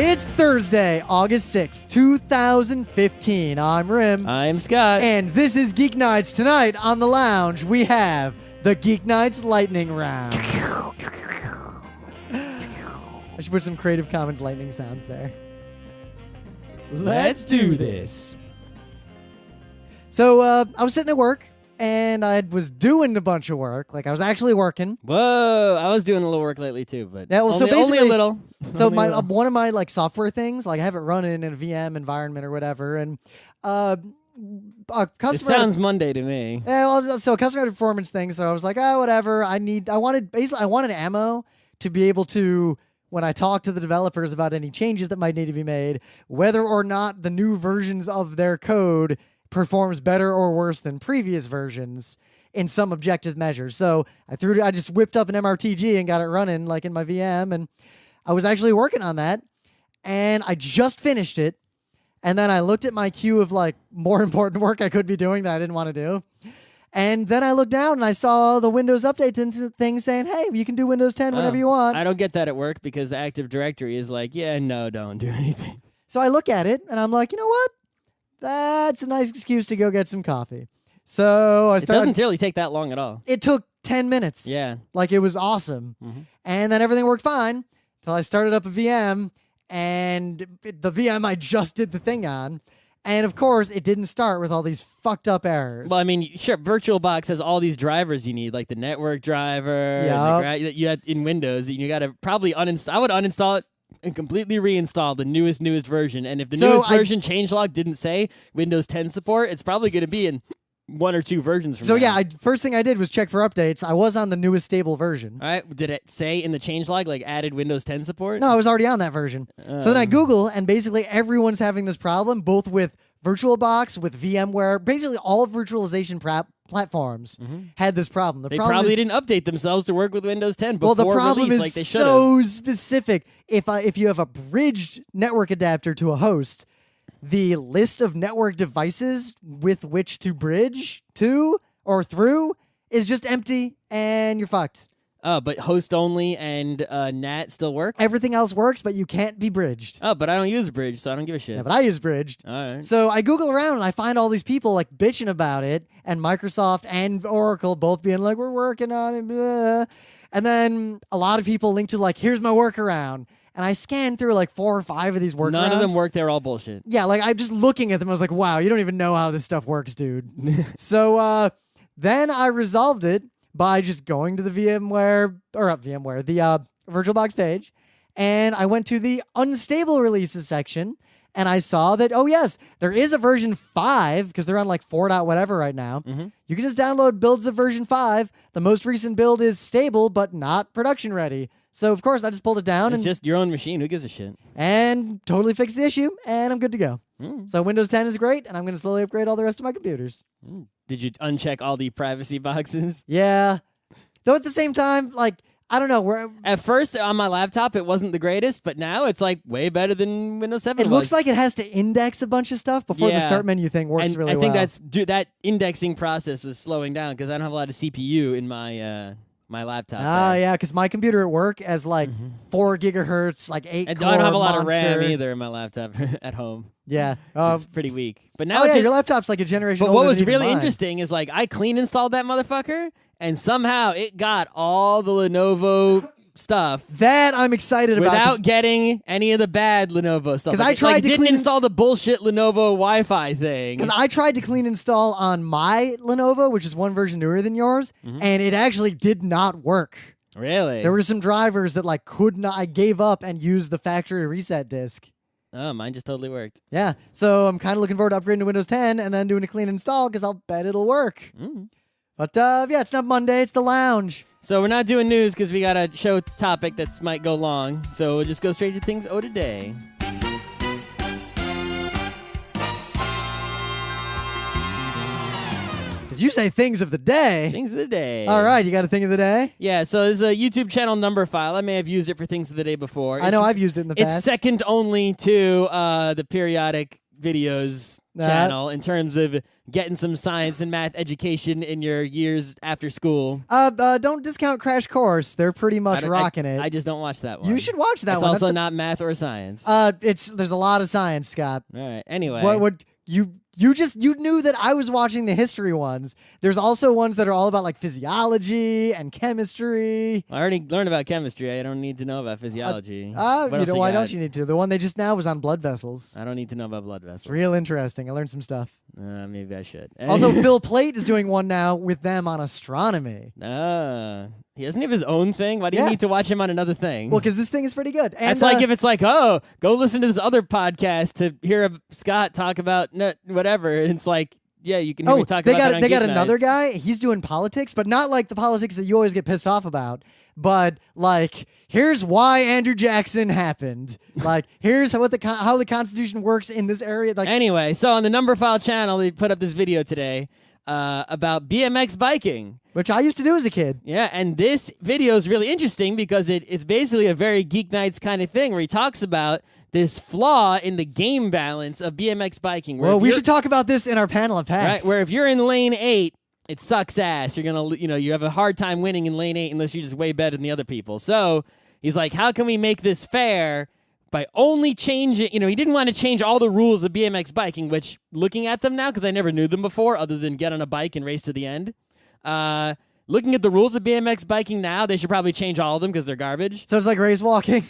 It's Thursday, August 6th, 2015. I'm Rim. I'm Scott. And this is Geek Nights. Tonight on the lounge, we have the Geek Nights lightning round. I should put some Creative Commons lightning sounds there. Let's do this. So I was sitting at work, and I was doing a bunch of work. Like, I was actually working. Whoa, I was doing a little work lately too, but Yeah, well, so only basically- a little. So Only a little. one of my like software things, like I have it running in a VM environment or whatever, and a It customer. sounds Monday to me. Yeah, well, so a customer had a performance thing, so I was like, oh, whatever. I wanted ammo to be able to, when I talk to the developers about any changes that might need to be made, whether or not the new versions of their code performs better or worse than previous versions in some objective measures. So I just whipped up an MRTG and got it running like in my VM, and I was actually working on that, and I just finished it. And then I looked at my queue of like more important work I could be doing that I didn't want to do. And then I looked down and I saw the Windows Update thing saying, hey, you can do Windows 10 whenever you want. I don't get that at work because the Active Directory is like, yeah, no, don't do anything. So I look at it and I'm like, you know what? That's a nice excuse to go get some coffee. So I It started. doesn't really take that long at all. It took 10 minutes. Yeah. Like, it was awesome. Mm-hmm. And then everything worked fine until I started up a VM, and the VM I just did the thing on. And of course, it didn't start with all these fucked up errors. Well, I mean, sure, VirtualBox has all these drivers you need, like the network driver that you had in Windows. You got to probably uninstall. I would uninstall it and completely reinstall the newest version. And if the newest version changelog didn't say Windows 10 support, it's probably going to be in one or two versions from now. Yeah, first thing I did was check for updates. I was on the newest stable version. All right. Did it say in the changelog, like, added Windows 10 support? No, I was already on that version. So then I Google, and basically everyone's having this problem, both with VirtualBox, with VMware. Basically all virtualization platforms had this problem. They probably didn't update themselves to work with Windows 10 before the problem release is like they should so specific. If you have a bridged network adapter to a host, the list of network devices with which to bridge to or through is just empty, and you're fucked. Oh, but host only and NAT still work? Everything else works, but you can't be bridged. Oh, but I don't use Bridge, so I don't give a shit. Yeah, but I use bridged. All right. So I Google around and I find all these people like bitching about it, and Microsoft and Oracle both being like, we're working on it. Blah. And then a lot of people link to like, here's my workaround. And I scanned through like 4 or 5 of these workarounds. None of them work. They're all bullshit. Yeah, like I'm just looking at them. I was like, wow, you don't even know how this stuff works, dude. So then I resolved it by just going to the the VirtualBox page, and I went to the unstable releases section, and I saw that, oh yes, there is a version 5, because they're on like 4 dot whatever right now. You can just download builds of version 5. The most recent build is stable, but not production ready. So of course I just pulled it down It's just your own machine. Who gives a shit? and totally fixed the issue, and I'm good to go. So Windows 10 is great, and I'm going to slowly upgrade all the rest of my computers. Did you uncheck all the privacy boxes? Yeah. Though at the same time, like, I don't know. At first, on my laptop, it wasn't the greatest, but now it's like way better than Windows 7 It looks like it has to index a bunch of stuff before the start menu thing works really well. I think that indexing process was slowing down because I don't have a lot of CPU in my my laptop. Yeah, because my computer at work has like 4 gigahertz, like 8 I core don't have a lot monster. of RAM either in my laptop at home. Yeah. It's pretty weak. But now your laptop's like a generation But older what was than even really mine. interesting is like I clean installed that motherfucker, and somehow it got all the Lenovo stuff That I'm excited about. without getting any of the bad Lenovo stuff. 'Cause I tried like, to didn't clean- install the bullshit Lenovo Wi-Fi thing. Because I tried to clean install on my Lenovo, which is one version newer than yours, and it actually did not work. Really? There were some drivers that like could not. I gave up and used the factory reset disk. Oh, mine just totally worked. Yeah, so I'm kind of looking forward to upgrading to Windows 10 and then doing a clean install because I'll bet it'll work. But yeah, it's not Monday, it's the lounge. So we're not doing news because we got a show topic that might go long. So we'll just go straight to things today. Did you say things of the day? Things of the day. All right, you got a thing of the day? Yeah, so there's a YouTube channel number file. I may have used it for things of the day before. I know I've used it in the past. It's second only to the periodic videos channel in terms of getting some science and math education in your years after school. Don't discount Crash Course. They're pretty much rocking it. I just don't watch that one. You should watch that it's one. It's also not math or science. There's a lot of science, Scott. All right. Anyway. What you knew that I was watching the history ones. There's also ones that are all about like physiology and chemistry. I already learned about chemistry. I don't need to know about physiology. Why don't you need to? The one they just now was on blood vessels. I don't need to know about blood vessels. It's real interesting. I learned some stuff. Maybe I should. Also, Phil Plait is doing one now with them on astronomy. He doesn't have his own thing. Why do you need to watch him on another thing? Well, because this thing is pretty good. And it's like if it's like, oh, go listen to this other podcast to hear Scott talk about whatever. And it's like, yeah, you can hear me talk about that on They got Geeknights. another guy. He's doing politics, but not like the politics that you always get pissed off about. But like, here's why Andrew Jackson happened. Like, here's how the Constitution works in this area. Like, anyway, so on the Number File channel, they put up this video today about BMX biking. Which I used to do as a kid. Yeah, and this video is really interesting because it's basically a very Geeknights kind of thing where he talks about this flaw in the game balance of BMX biking. Well, we should talk about this in our panel of packs. Right, where if you're in lane 8, it sucks ass. You're gonna, you have a hard time winning in lane 8 unless you're just way better than the other people. So he's like, how can we make this fair by only changing? He didn't want to change all the rules of BMX biking, which looking at them now, because I never knew them before, other than get on a bike and race to the end. Looking at the rules of BMX biking now, they should probably change all of them because they're garbage. So it's like race walking.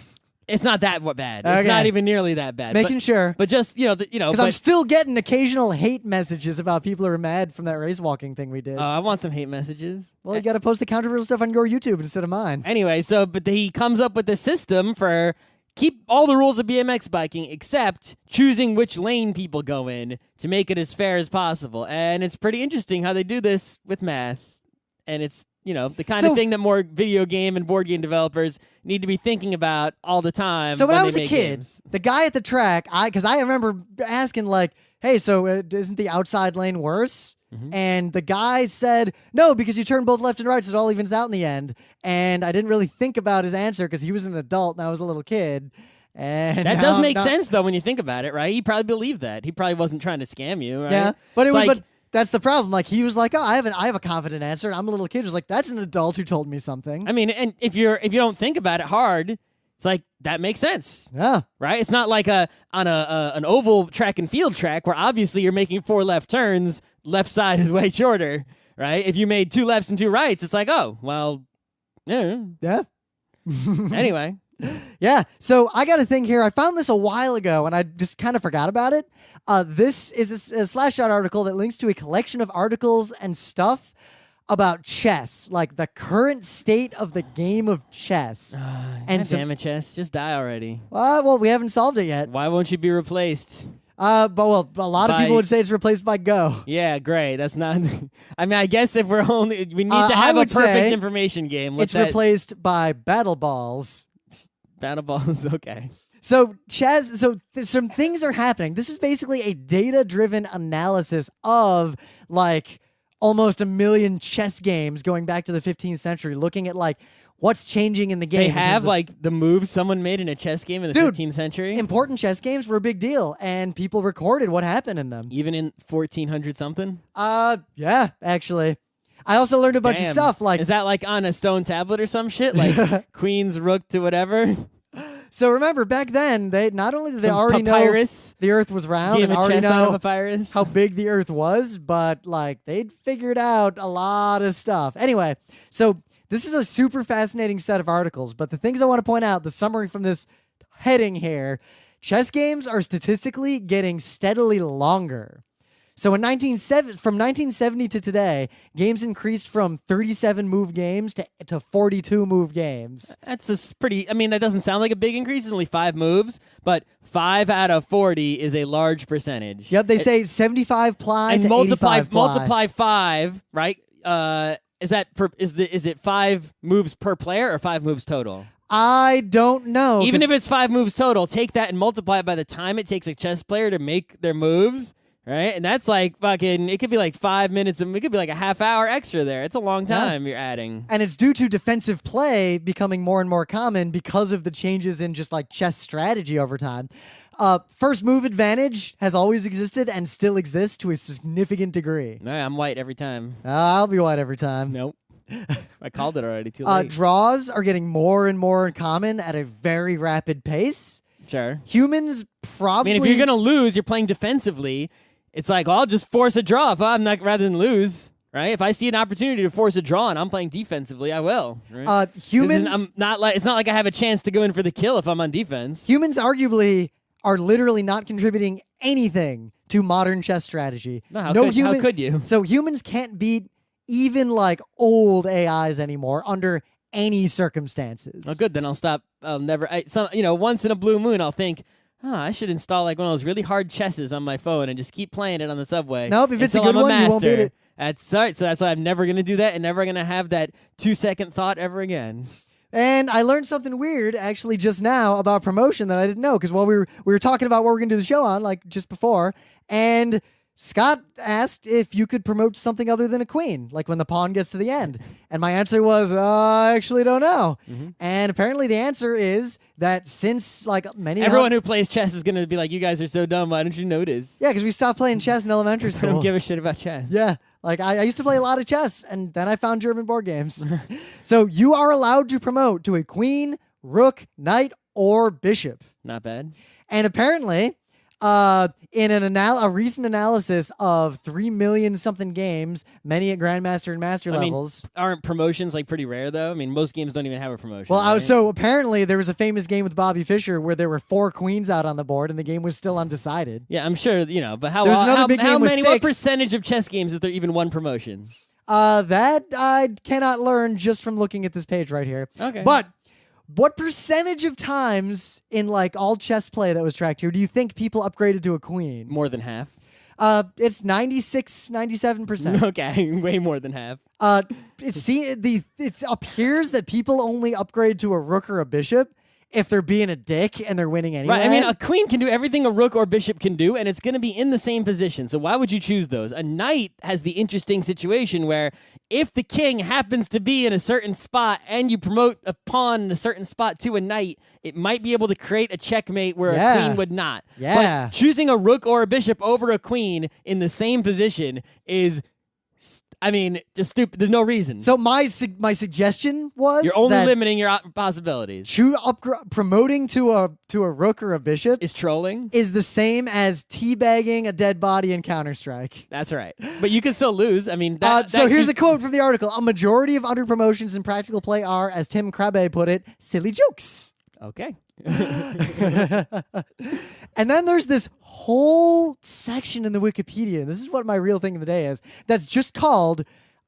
It's not that bad. Okay. It's not even nearly that bad. Just making sure. But just because I'm still getting occasional hate messages about people who are mad from that race walking thing we did. I want some hate messages. Well, you got to post the controversial stuff on your YouTube instead of mine. Anyway, but he comes up with a system for keep all the rules of BMX biking except choosing which lane people go in to make it as fair as possible. And it's pretty interesting how they do this with math. And it's the kind of thing that more video game and board game developers need to be thinking about all the time. So when I was a kid, games. The guy at the track, because I remember asking like, hey, so isn't the outside lane worse? Mm-hmm. And the guy said, no, because you turn both left and right, so it all evens out in the end. And I didn't really think about his answer because he was an adult and I was a little kid. And that does make sense, though, when you think about it, right? He probably believed that. He probably wasn't trying to scam you, right? Yeah, but that's the problem. Like, he was like, oh, I have a confident answer. I'm a little kid who's like, that's an adult who told me something. I mean, and if you don't think about it hard, it's like, that makes sense. Yeah. Right? It's not like on an oval track and field track where obviously you're making 4 left turns, left side is way shorter, right? If you made 2 lefts and 2 rights, it's like, oh, well, yeah. Yeah. Anyway. Yeah, so I got a thing here. I found this a while ago, and I just kind of forgot about it. This is a Slashdot article that links to a collection of articles and stuff about chess, like the current state of the game of chess. Damn it, chess. Just die already. Well, we haven't solved it yet. Why won't you be replaced? But a lot of people would say it's replaced by Go. Yeah, great. That's not. I mean, I guess if we need to have a perfect information game. It's replaced by Battle Balls. Battle Balls, okay. So chess. Some things are happening. This is basically a data-driven analysis of like almost 1 million chess games going back to the 15th century, looking at like what's changing in the game. They have like the moves someone made in a chess game in the 15th century. Important chess games were a big deal, and people recorded what happened in them. Even in 1400 something. Yeah, actually. I also learned a bunch of stuff like... Is that like on a stone tablet or some shit? Like Queen's Rook to whatever? So remember, back then, they not only did they already know the Earth was round and already know how big the Earth was, but like they'd figured out a lot of stuff. Anyway, so this is a super fascinating set of articles, but the things I want to point out, the summary from this heading here, chess games are statistically getting steadily longer. So from 1970 to today, games increased from 37 move games to 42 move games. That's a pretty, I mean, that doesn't sound like a big increase. It's only 5 moves, but 5 out of 40 is a large percentage. Yep, they say 75 ply and to multiply 85 ply. Multiply 5, right? Is it 5 moves per player or 5 moves total? I don't know. Even if it's 5 moves total, take that and multiply it by the time it takes a chess player to make their moves. Right? And that's like fucking, it could be like 5 minutes, and it could be like a half hour extra there. It's a long time you're adding. And it's due to defensive play becoming more and more common because of the changes in just like chess strategy over time. First move advantage has always existed and still exists to a significant degree. I'm white every time. I'll be white every time. Nope. I called it already, too late. Draws are getting more and more common at a very rapid pace. Sure. Humans probably... I mean, if you're going to lose, you're playing defensively. It's like, well, I'll just force a draw if I'm not, rather than lose, right? If I see an opportunity to force a draw and I'm playing defensively, I will. Right? Humans... it's not like I have a chance to go in for the kill if I'm on defense. Humans arguably are literally not contributing anything to modern chess strategy. No, how could you? So humans can't beat even like old AIs anymore under any circumstances. Oh, good. Then I'll stop. I'll never. Once in a blue moon, I'll think, I should install like one of those really hard chesses on my phone and just keep playing it on the subway. Nope, if it's a good one, you won't beat it. That's right. So that's why I'm never going to do that and never going to have that 2-second thought ever again. And I learned something weird actually just now about promotion that I didn't know, because while we were talking about what we're going to do the show on, like just before, and Scott asked if you could promote something other than a queen, like when the pawn gets to the end. And my answer was, I actually don't know. Mm-hmm. And apparently the answer is that since like everyone who plays chess is going to be like, you guys are so dumb, why don't you notice? Yeah, because we stopped playing chess in elementary school. I don't give a shit about chess. Yeah. Like, I used to play a lot of chess, and then I found German board games. So you are allowed to promote to a queen, rook, knight, or bishop. Not bad. And apparently, in a recent analysis of 3 million something games, many at Grandmaster and Master levels. Aren't promotions like pretty rare, though? I mean, most games don't even have a promotion. Well, right? So apparently there was a famous game with Bobby Fischer where there were 4 queens out on the board, and the game was still undecided. Yeah, I'm sure, but how many, what percentage of chess games is there even one promotion? That I cannot learn just from looking at this page right here. Okay. But what percentage of times in like all chess play that was tracked here do you think people upgraded to a queen? More than half. It's 97%. Okay, way more than half. It appears that people only upgrade to a rook or a bishop if they're being a dick and they're winning anyway. Right, I mean, a queen can do everything a rook or bishop can do, and it's going to be in the same position. So why would you choose those? A knight has the interesting situation where if the king happens to be in a certain spot and you promote a pawn in a certain spot to a knight, it might be able to create a checkmate where a queen would not. Yeah. But choosing a rook or a bishop over a queen in the same position is... just stupid. There's no reason. So my suggestion was you're only limiting your possibilities. Promoting to a rook or a bishop is trolling. Is the same as teabagging a dead body in Counter-Strike. That's right. But you can still lose. I mean, so here's a quote from the article: "A majority of under promotions in practical play are, as Tim Krabbe put it, silly jokes." Okay. And then there's this whole section in the Wikipedia, and this is what my real thing of the day is, that's just called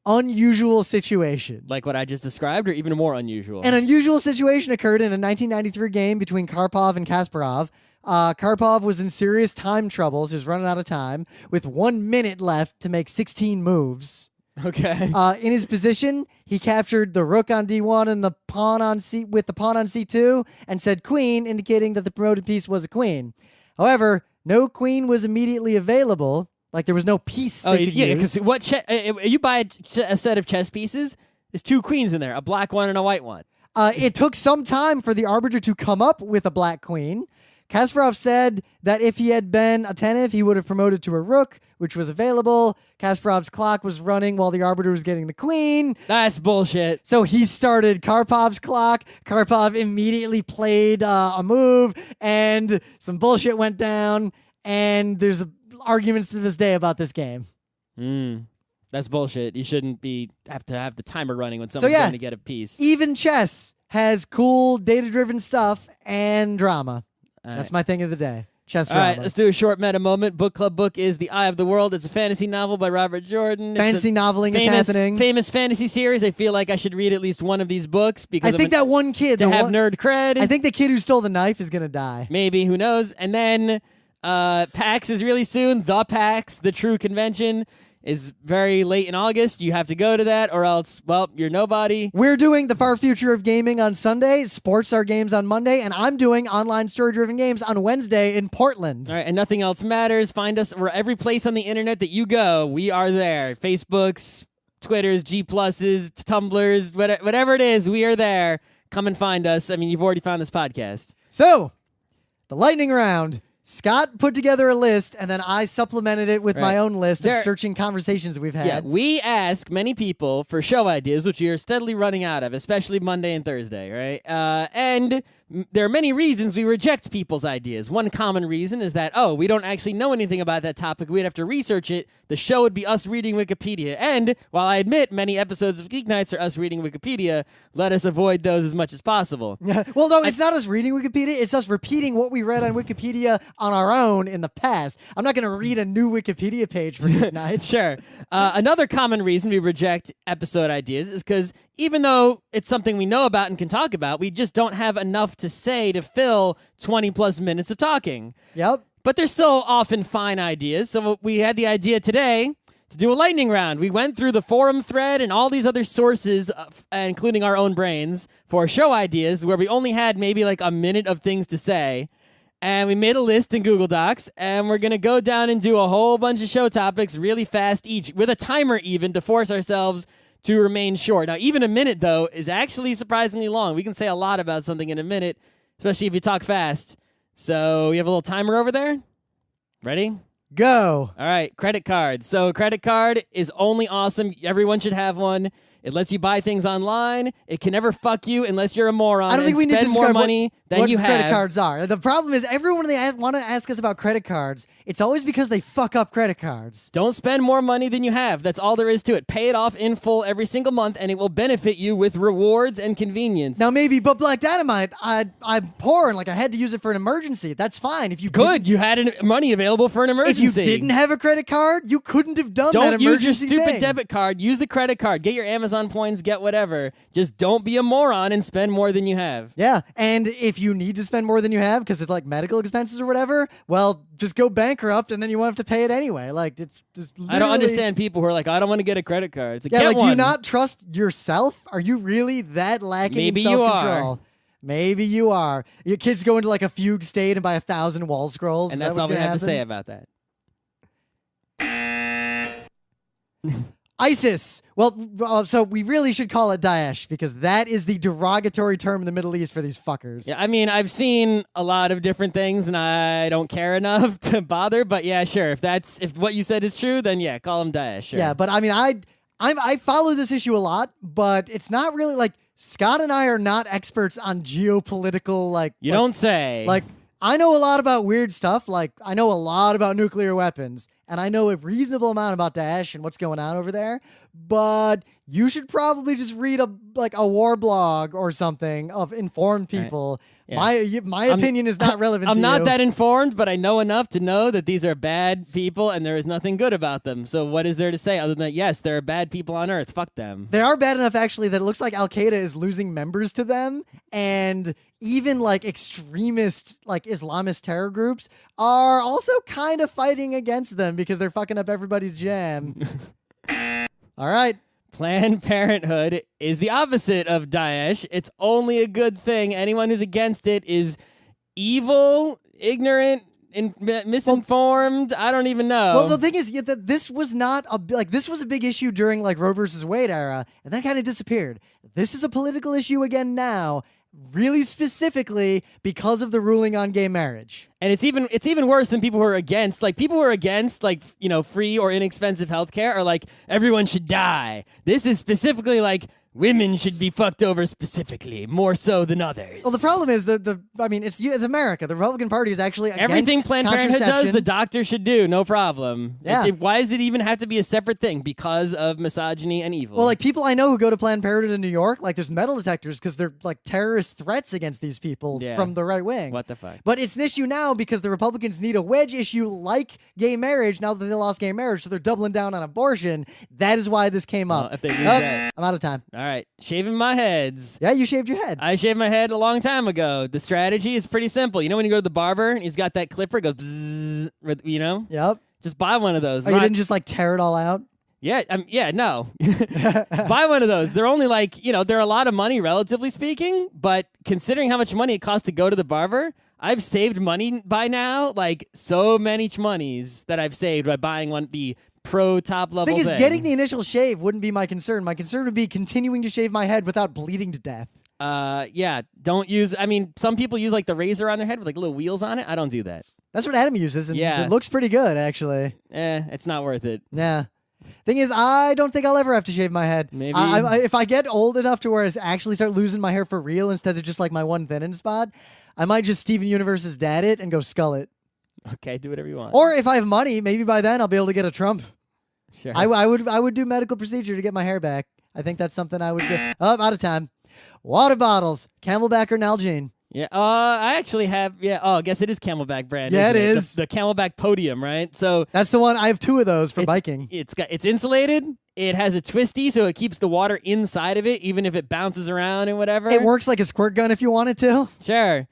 unusual situation. Like what I just described, or even more unusual? An unusual situation occurred in a 1993 game between Karpov and Kasparov. Karpov was in serious time troubles. He was running out of time with 1 minute left to make 16 moves. Okay. In his position, he captured the rook on d1 and the pawn on c2 and said queen, indicating that the promoted piece was a queen. However, no queen was immediately available. Like there was no piece they could use. Because you buy a set of chess pieces, there's 2 queens in there, a black one and a white one. It took some time for the arbiter to come up with a black queen. Kasparov said that if he had been attentive, he would have promoted to a rook, which was available. Kasparov's clock was running while the arbiter was getting the queen. That's bullshit. So he started Karpov's clock. Karpov immediately played a move, and some bullshit went down, and there's arguments to this day about this game. That's bullshit. You shouldn't have to have the timer running when someone's going to get a piece. Even chess has cool data-driven stuff and drama. That's my thing of the day. Chess drama. All right, let's do a short meta moment. Book club book is The Eye of the World. It's a fantasy novel by Robert Jordan. Fantasy noveling is happening. Famous fantasy series. I feel like I should read at least one of these books because I think that one kid to have nerd cred. I think the kid who stole the knife is gonna die. Maybe, who knows? And then PAX is really soon. The PAX, the True Convention. is very late in August. You have to go to that, or else, well, you're nobody. We're doing the Far Future of Gaming on Sunday, Sports Are Games on Monday, and I'm doing online story-driven games on Wednesday in Portland. All right, and nothing else matters. Find us where every place on the internet that you go, we are there. Facebooks, Twitters, G+s, Tumblrs, whatever it is, we are there. Come and find us. I mean, you've already found this podcast. So, the lightning round. Scott put together a list, and then I supplemented it with my own list of searching conversations we've had. Yeah, we ask many people for show ideas, which we are steadily running out of, especially Monday and Thursday, right? And there are many reasons we reject people's ideas. One common reason is that, we don't actually know anything about that topic. We'd have to research it. The show would be us reading Wikipedia. And while I admit many episodes of Geeknights are us reading Wikipedia, let us avoid those as much as possible. Well, no, it's not us reading Wikipedia. It's us repeating what we read on Wikipedia on our own in the past. I'm not going to read a new Wikipedia page for Geeknights. Sure. Another common reason we reject episode ideas is because even though it's something we know about and can talk about, we just don't have enough to say to fill 20-plus minutes of talking. Yep. But they're still often fine ideas, so we had the idea today to do a lightning round. We went through the forum thread and all these other sources, including our own brains, for show ideas where we only had maybe like a minute of things to say. And we made a list in Google Docs, and we're going to go down and do a whole bunch of show topics really fast each, with a timer even, to force ourselves to remain short. Now, even a minute, though, is actually surprisingly long. We can say a lot about something in a minute, especially if you talk fast. So you have a little timer over there? Ready? Go. All right, credit card. So a credit card is only awesome. Everyone should have one. It lets you buy things online. It can never fuck you unless you're a moron. I don't think we need to spend more describe money than you what have. credit cards are. The problem is everyone when they want to ask us about credit cards, it's always because they fuck up credit cards. Don't spend more money than you have. That's all there is to it. Pay it off in full every single month, and it will benefit you with rewards and convenience. Now maybe, but Black Dynamite, I'm poor and I had to use it for an emergency. That's fine. If you you had money available for an emergency. If you didn't have a credit card, you couldn't have done that emergency Don't use your stupid thing. debit card. Use the credit card. Get your Amazon points. Get whatever. Just don't be a moron and spend more than you have. Yeah, and if you need to spend more than you have because it's like medical expenses or whatever, well, just go bankrupt and then you won't have to pay it anyway. Like, it's just literally... I don't understand people who are like, I don't want to get a credit card. It's like, yeah, get like, one. do you not trust yourself? Are you really that lacking in self-control? Maybe you are. Your kids go into like a fugue state and buy 1,000 wall scrolls. And that's all we have to say about that. ISIS. Well, so we really should call it Daesh because that is the derogatory term in the Middle East for these fuckers. Yeah, I mean, I've seen a lot of different things and I don't care enough to bother, but yeah, sure. If what you said is true, then yeah, call them Daesh. Sure. Yeah, but I mean, I follow this issue a lot, but it's not really like Scott and I are not experts on geopolitical You don't say. Like, I know a lot about weird stuff. Like, I know a lot about nuclear weapons, and I know a reasonable amount about Daesh and what's going on over there. But you should probably just read a war blog or something of informed people. Right. Yeah. My opinion is not relevant to you. I'm not that informed, but I know enough to know that these are bad people and there is nothing good about them. So what is there to say other than that, yes, there are bad people on Earth. Fuck them. They are bad enough, actually, that it looks like Al-Qaeda is losing members to them. And even like extremist, like Islamist terror groups are also kind of fighting against them because they're fucking up everybody's jam. All right. Planned Parenthood is the opposite of Daesh. It's only a good thing. Anyone who's against it is evil, ignorant, misinformed. I don't even know. Well, the thing is that this was not this was a big issue during like Roe versus Wade era, and then kind of disappeared. This is a political issue again now, really specifically because of the ruling on gay marriage. And it's even worse than people who are against. Like, people who are against, free or inexpensive healthcare are like, everyone should die. This is specifically like, women should be fucked over specifically, more so than others. Well, the problem is it's America. The Republican Party is actually against everything Planned Parenthood does, the doctor should do, no problem. Yeah. Why does it even have to be a separate thing? Because of misogyny and evil. Well, like people I know who go to Planned Parenthood in New York, like there's metal detectors because they're like terrorist threats against these people from the right wing. What the fuck? But it's an issue now because the Republicans need a wedge issue like gay marriage now that they lost gay marriage, so they're doubling down on abortion. That is why this came up. If they lose that. I'm out of time. All right, shaving my heads. Yeah, you shaved your head. I shaved my head a long time ago. The strategy is pretty simple. You know when you go to the barber and he's got that clipper, it goes bzzz, Yep. Just buy one of those. Oh, you didn't just like tear it all out? Yeah, no. Buy one of those. They're only like, they're a lot of money, relatively speaking, but considering how much money it costs to go to the barber, I've saved money by now, like so many monies that I've saved by buying the pro top level thing. Getting the initial shave wouldn't be my concern. My concern would be continuing to shave my head without bleeding to death. Don't use, some people use like the razor on their head with like little wheels on it. I don't do that. That's what Adam uses, and it looks pretty good, actually. It's not worth it. Yeah. Thing is, I don't think I'll ever have to shave my head. Maybe. If I get old enough to where I actually start losing my hair for real instead of just like my one thinning spot, I might just Steven Universe's dad it and go skull it. Okay, do whatever you want. Or if I have money, maybe by then I'll be able to get a Trump. Sure. I would do medical procedure to get my hair back. I think that's something I would do. Oh, I'm out of time. Water bottles, Camelback or Nalgene. Yeah, I actually have, I guess it is Camelback brand. Yeah, it is. The Camelback Podium, right? So that's the one. I have 2 of those for biking. It's insulated. It has a twisty, so it keeps the water inside of it, even if it bounces around and whatever. It works like a squirt gun if you want it to. Sure.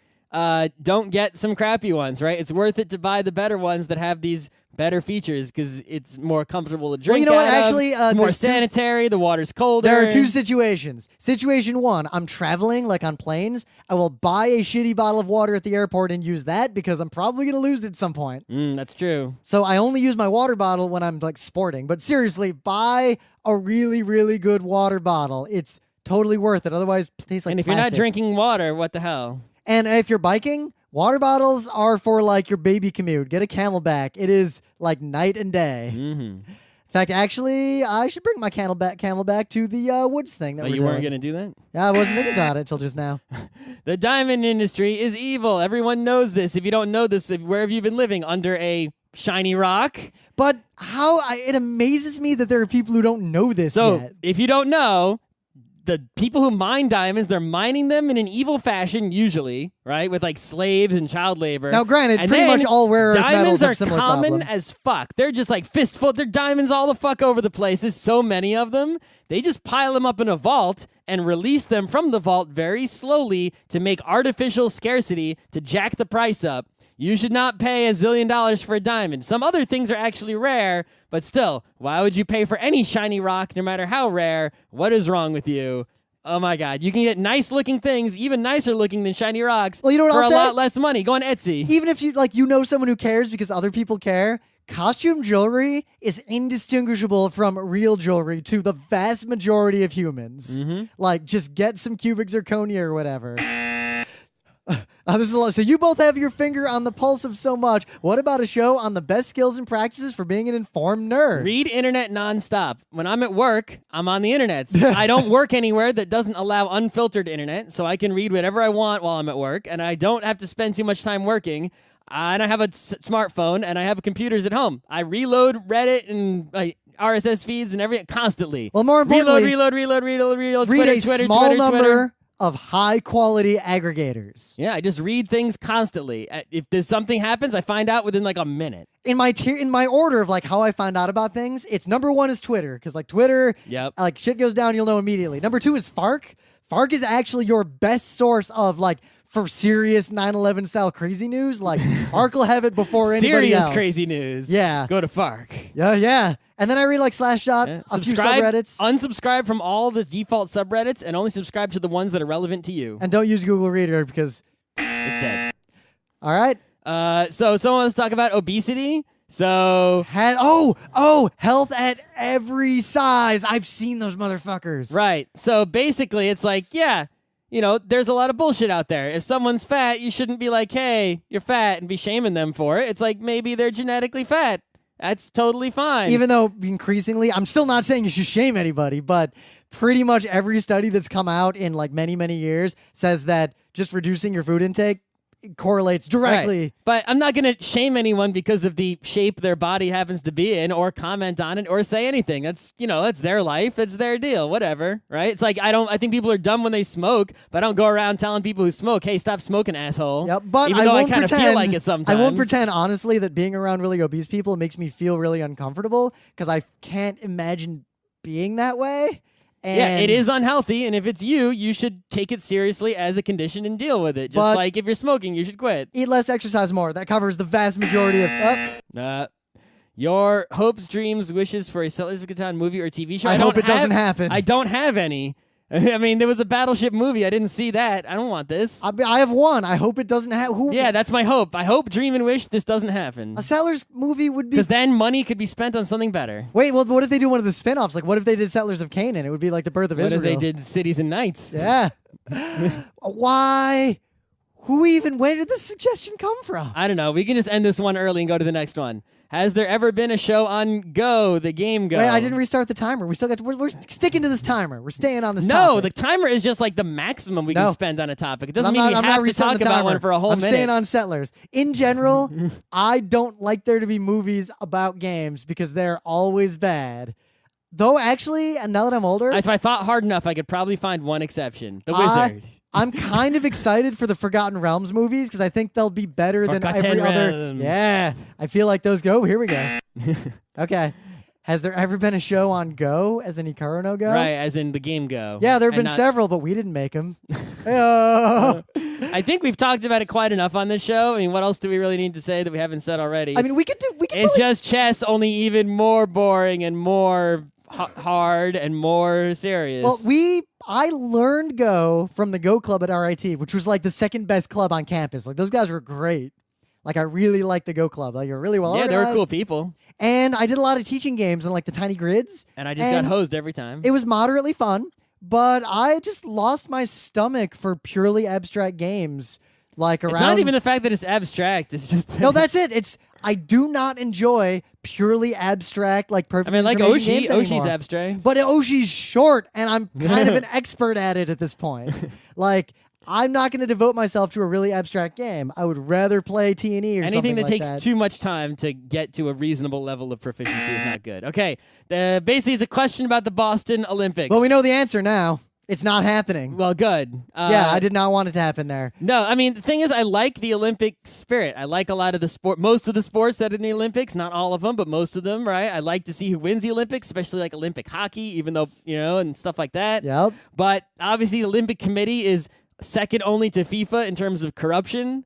Don't get some crappy ones, right? It's worth it to buy the better ones that have these better features because it's more comfortable to drink. Well, you know what? Actually, it's more sanitary. The water's colder. There are 2 situations. Situation 1, I'm traveling, like on planes. I will buy a shitty bottle of water at the airport and use that because I'm probably going to lose it at some point. That's true. So I only use my water bottle when I'm like sporting. But seriously, buy a really, really good water bottle. It's totally worth it. Otherwise, it tastes like And if plastic. you're not drinking water, what the hell? And if you're biking, water bottles are for like your baby commute. Get a Camelback. It is like night and day. Mm-hmm. In fact, actually, I should bring my Camelback to the woods thing. You weren't going to do that? Yeah, I wasn't thinking about it until just now. The diamond industry is evil. Everyone knows this. If you don't know this, where have you been living? Under a shiny rock? But it amazes me that there are people who don't know this yet. So, if you don't know, the people who mine diamonds, they're mining them in an evil fashion, usually, right? With like slaves and child labor. Now, granted, pretty much all rare earth metals have similar diamonds are common problem. as fuck. They're just like fistful. They're diamonds all the fuck over the place. There's so many of them. They just pile them up in a vault and release them from the vault very slowly to make artificial scarcity to jack the price up. You should not pay $1 zillion for a diamond. Some other things are actually rare, but still, why would you pay for any shiny rock, no matter how rare? What is wrong with you? Oh my God, you can get nice-looking things, even nicer looking than shiny rocks, well, you know what for I'll a say? lot less money. Go on Etsy. Even if you know someone who cares because other people care, costume jewelry is indistinguishable from real jewelry to the vast majority of humans. Mm-hmm. Like, just get some cubic zirconia or whatever. This is a lot. So you both have your finger on the pulse of so much. What about a show on the best skills and practices for being an informed nerd? Read internet nonstop. When I'm at work, I'm on the internet. I don't work anywhere that doesn't allow unfiltered internet, so I can read whatever I want while I'm at work, and I don't have to spend too much time working. And I have a smartphone, and I have computers at home. I reload Reddit and RSS feeds and everything constantly. Well, more importantly, reload. Read a small number of high-quality aggregators. Yeah, I just read things constantly. If there's something happens, I find out within like a minute. In my order of like how I find out about things, it's number 1 is Twitter, because like Twitter, like shit goes down, you'll know immediately. Number 2 is Fark. Fark is actually your best source of like for serious 9/11 style crazy news. Like Fark will have it before anybody else. Serious crazy news. Yeah. Go to Fark. Yeah. And then I read like Slashdot, a few subreddits. Unsubscribe from all the default subreddits and only subscribe to the ones that are relevant to you. And don't use Google Reader because it's dead. All right. So someone wants to talk about obesity. So health at every size. I've seen those motherfuckers. Right. So basically it's like, there's a lot of bullshit out there. If someone's fat, you shouldn't be like, hey, you're fat and be shaming them for it. It's like maybe they're genetically fat. That's totally fine. Even though increasingly, I'm still not saying you should shame anybody, but pretty much every study that's come out in like many, many years says that just reducing your food intake correlates directly. Right. But I'm not going to shame anyone because of the shape their body happens to be in or comment on it or say anything. That's, that's their life. That's their deal. Whatever. Right? It's like, I think people are dumb when they smoke, but I don't go around telling people who smoke, hey, stop smoking, asshole. Yep, but even though I kind of feel like it sometimes. I won't pretend, honestly, that being around really obese people makes me feel really uncomfortable because I can't imagine being that way. And it is unhealthy, and if it's you should take it seriously as a condition and deal with it. Just like if you're smoking, you should quit. Eat less, exercise more. That covers the vast majority of... Your hopes, dreams, wishes for a Settlers of Catan movie or TV show. I hope it doesn't happen. I don't have any. I mean, there was a Battleship movie. I didn't see that. I don't want this. I have one. I hope it doesn't happen. Yeah, that's my hope. I hope, dream, and wish this doesn't happen. A Settlers movie would be... Because then money could be spent on something better. Wait, well, what if they do one of the spin-offs? Like, what if they did Settlers of Canaan? It would be like the birth of Israel. What if they did Cities and Knights? Yeah. Why? Where did this suggestion come from? I don't know. We can just end this one early and go to the next one. Has there ever been a show on Go, the game Go? Wait, I didn't restart the timer. We still got. We're sticking to this timer. We're staying on this topic. topic. No, the timer is just like the maximum we can spend on a topic. It doesn't mean we have to talk about one for a whole minute. I'm staying on Settlers. In general, I don't like there to be movies about games because they're always bad. Though, actually, and now that I'm older... If I thought hard enough, I could probably find one exception. The Wizard. I'm kind of excited for the Forgotten Realms movies because I think they'll be better than every other. Yeah, I feel like those go. Here we go. Okay. Has there ever been a show on Go, as in Ikaru no Go? Right, as in the game Go. Yeah, there have been several, but we didn't make them. I think we've talked about it quite enough on this show. I mean, what else do we really need to say that we haven't said already? I mean, we could. It's just chess, only even more boring and more hard and more serious. Well, I learned Go from the Go Club at RIT, which was like the second best club on campus. Like those guys were great. Like I really liked the Go Club. Like you're really well organized. Yeah, they were cool people. And I did a lot of teaching games on like the tiny grids. And I just got hosed every time. It was moderately fun, but I just lost my stomach for purely abstract games. Like around. It's not even the fact that it's abstract. It's just no, that's it. I do not enjoy purely abstract, like perfect. I mean, like games anymore. Oshi's abstract, but Oshi's short, and I'm kind of an expert at it at this point. Like, I'm not going to devote myself to a really abstract game. I would rather play T&E or anything that like takes too much time to get to a reasonable level of proficiency is not good. Okay, basically, it's a question about the Boston Olympics. Well, we know the answer now. It's not happening. Well, good. Yeah, I did not want it to happen there. No, I mean, the thing is, I like the Olympic spirit. I like a lot of most of the sports that are in the Olympics, not all of them, but most of them, right? I like to see who wins the Olympics, especially like Olympic hockey, even though, and stuff like that. Yep. But obviously, the Olympic Committee is second only to FIFA in terms of corruption.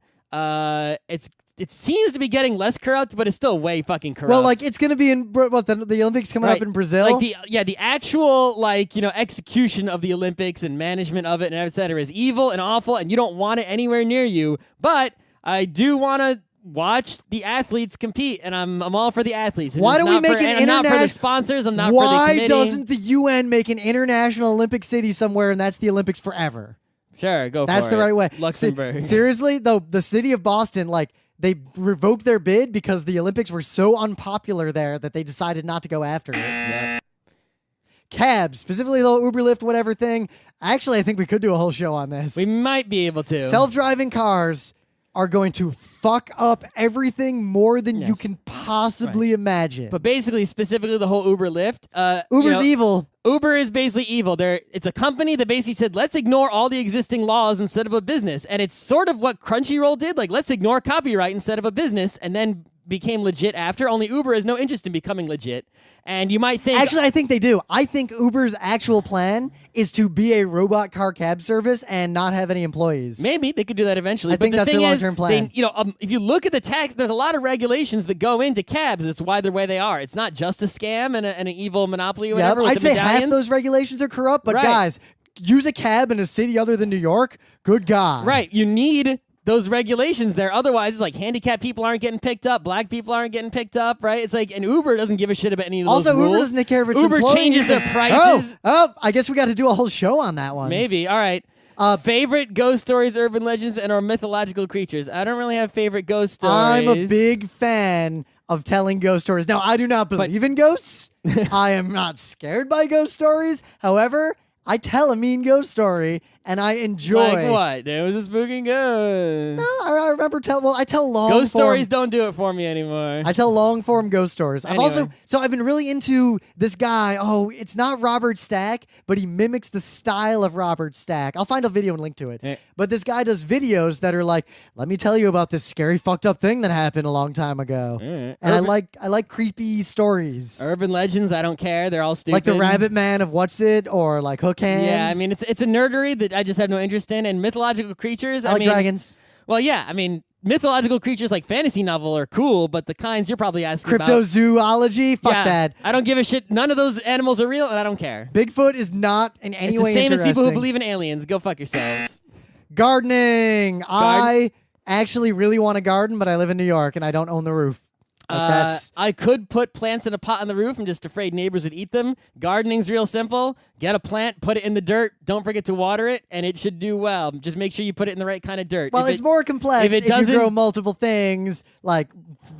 It seems to be getting less corrupt, but it's still way fucking corrupt. Well, like it's going to be in the Olympics coming up in Brazil. Like the actual execution of the Olympics and management of it and et cetera is evil and awful, and you don't want it anywhere near you. But I do want to watch the athletes compete, and I'm all for the athletes. Why don't we make an international? I'm not for the sponsors. I'm not for the committee. Why doesn't the UN make an international Olympic city somewhere, and that's the Olympics forever? Sure, go for it. That's the right way. Luxembourg. Seriously, though, the city of Boston, they revoked their bid because the Olympics were so unpopular there that they decided not to go after it. Yeah. Cabs, specifically the Uber, Lyft, whatever thing. Actually, I think we could do a whole show on this. We might be able to. Self-driving cars are going to fuck up everything more than you can possibly imagine. But basically, specifically the whole Uber, Lyft. Uber's evil. Uber is basically evil. It's a company that basically said, let's ignore all the existing laws instead of a business. And it's sort of what Crunchyroll did. Like, let's ignore copyright instead of a business, and then became legit after. Only Uber has no interest in becoming legit. And you might think... Actually, I think they do. I think Uber's actual plan is to be a robot car cab service and not have any employees. Maybe. They could do that eventually. I think that's their long-term plan. If you look at the tax, there's a lot of regulations that go into cabs. It's why they're the way they are. It's not just a scam and an evil monopoly or whatever. I'd say half those regulations are corrupt, but guys, use a cab in a city other than New York? Good God. Right. You need those regulations there. Otherwise, it's like handicapped people aren't getting picked up, black people aren't getting picked up, right? It's like, and Uber doesn't give a shit about any of those rules. Also, Uber doesn't take care of its Uber employees. changes their prices. Oh, I guess we got to do a whole show on that one. Maybe. All right. Favorite ghost stories, urban legends, and or mythological creatures. I don't really have favorite ghost stories. I'm a big fan of telling ghost stories. Now, I do not believe in ghosts. I am not scared by ghost stories. However, I tell a mean ghost story, and I enjoy. Like what? There was a spooky ghost. No, I remember I tell long ghost form. Stories don't do it for me anymore. I tell long form ghost stories. Anyway. I've been really into this guy. Oh, it's not Robert Stack, but he mimics the style of Robert Stack. I'll find a video and link to it. Yeah. But this guy does videos that are like, let me tell you about this scary fucked up thing that happened a long time ago. Yeah. And I like creepy stories. Urban legends, I don't care. They're all stupid. Like the Rabbit Man of What's It or like Hook Hands. Yeah, I mean, it's a nerdery that I just have no interest in. And mythological creatures, I like dragons. Well, yeah, I mean, mythological creatures like fantasy novel are cool, but the kinds you're probably asking about. Cryptozoology? Fuck that. I don't give a shit. None of those animals are real, and I don't care. Bigfoot is not in any way interesting. It's the same as people who interesting. believe in aliens. Go fuck yourselves. Gardening. I actually really want to garden, but I live in New York, and I don't own the roof. I could put plants in a pot on the roof. I'm just afraid neighbors would eat them. Gardening's real simple. Get a plant, put it in the dirt. Don't forget to water it, and it should do well. Just make sure you put it in the right kind of dirt. Well, it's more complex if you grow multiple things, like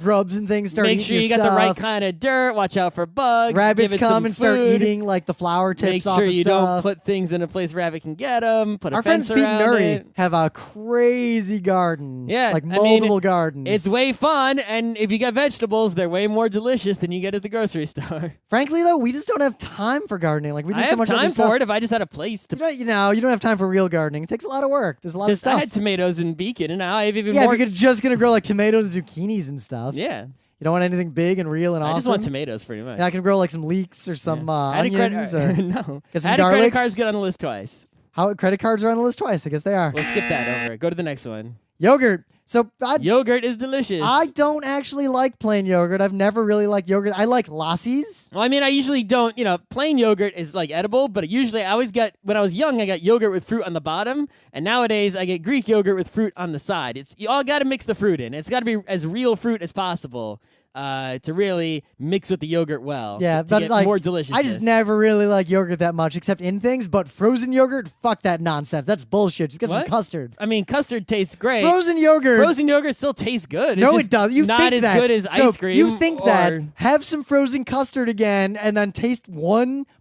grubs and things start eating your stuff. Make sure you got the right kind of dirt. Watch out for bugs. Rabbits come and start eating like the flower tips off of stuff. Make sure you don't put things in a place rabbit can get them. Put a fence around it. Our friends Pete and Nuri have a crazy garden. Yeah. Like multiple gardens. It's way fun, and if you get vegetables, they're way more delicious than you get at the grocery store. Frankly, though, we just don't have time for gardening. Like we do so much time other stuff. For it if I just had a place to. You don't have time for real gardening. It takes a lot of work. There's a lot of stuff. I had tomatoes in Beacon, and now I have even more. Yeah, if you're just gonna grow like tomatoes and zucchinis and stuff. Yeah. You don't want anything big and real and awesome? I just want tomatoes, pretty much. Yeah, I can grow like some leeks or some onions or no. Get some Added garlics. credit cards get on the list twice. How credit cards are on the list twice? I guess they are. We'll skip that over. Go to the next one. Yogurt. So yogurt is delicious. I don't actually like plain yogurt. I've never really liked yogurt. I like lassies. Well, I mean, I usually don't. Plain yogurt is like edible, but usually I always get. When I was young, I got yogurt with fruit on the bottom, and nowadays I get Greek yogurt with fruit on the side. You all got to mix the fruit in. It's got to be as real fruit as possible. To really mix with the yogurt well. Yeah, to but get like more deliciousness. I just never really like yogurt that much, except in things. But frozen yogurt, fuck that nonsense. That's bullshit. Just get some custard. I mean, custard tastes great. Frozen yogurt still tastes good. No, it does. You not think as that. good as ice cream. You think that? Have some frozen custard again, and then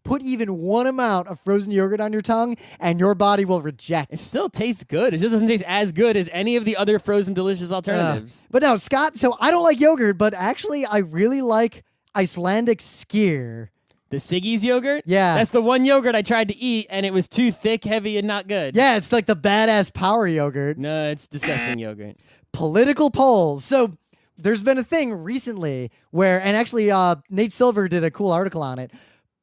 put even one amount of frozen yogurt on your tongue, and your body will reject. It still tastes good. It just doesn't taste as good as any of the other frozen delicious alternatives. But no, Scott. So I don't like yogurt, but actually, I really like Icelandic skyr. The Siggy's yogurt? Yeah. That's the one yogurt I tried to eat, and it was too thick, heavy, and not good. Yeah, it's like the badass power yogurt. No, it's disgusting yogurt. Political polls. So there's been a thing recently where, and actually Nate Silver did a cool article on it.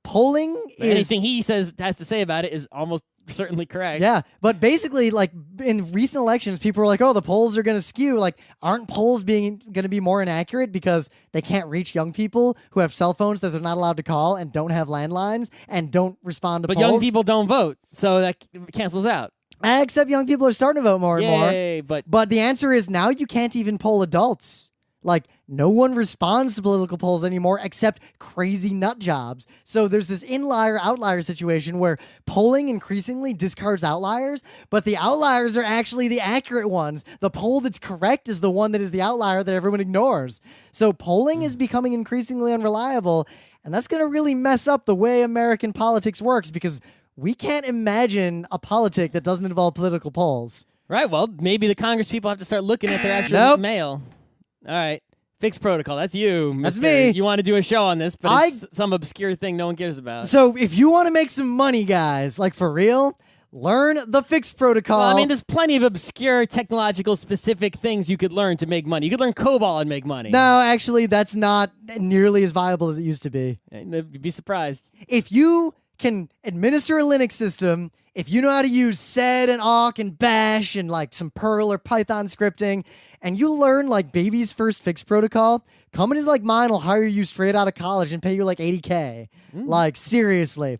Polling is... Anything he has to say about it is almost certainly correct. Yeah, but basically, like, in recent elections, people were like, oh, the polls are going to skew. Like, aren't polls going to be more inaccurate because they can't reach young people who have cell phones that they're not allowed to call and don't have landlines and don't respond to polls? But young people don't vote, so that cancels out. Except young people are starting to vote more and Yay, more. But the answer is now you can't even poll adults. Like, no one responds to political polls anymore except crazy nut jobs. So there's this inlier-outlier situation where polling increasingly discards outliers, but the outliers are actually the accurate ones. The poll that's correct is the one that is the outlier that everyone ignores. So polling is becoming increasingly unreliable, and that's going to really mess up the way American politics works because we can't imagine a politic that doesn't involve political polls. Right, well, maybe the Congress people have to start looking at their actual mail. All right. Fixed protocol. That's you, Mr. That's me. You want to do a show on this, but it's some obscure thing no one cares about. So if you want to make some money, guys, like for real, learn the fixed protocol. Well, I mean, there's plenty of obscure technological specific things you could learn to make money. You could learn COBOL and make money. No, actually, that's not nearly as viable as it used to be. You'd be surprised. If you can administer a Linux system, if you know how to use sed and awk and bash and like some Perl or Python scripting, and you learn like baby's first fixed protocol, companies like mine will hire you straight out of college and pay you like $80K. Like, seriously.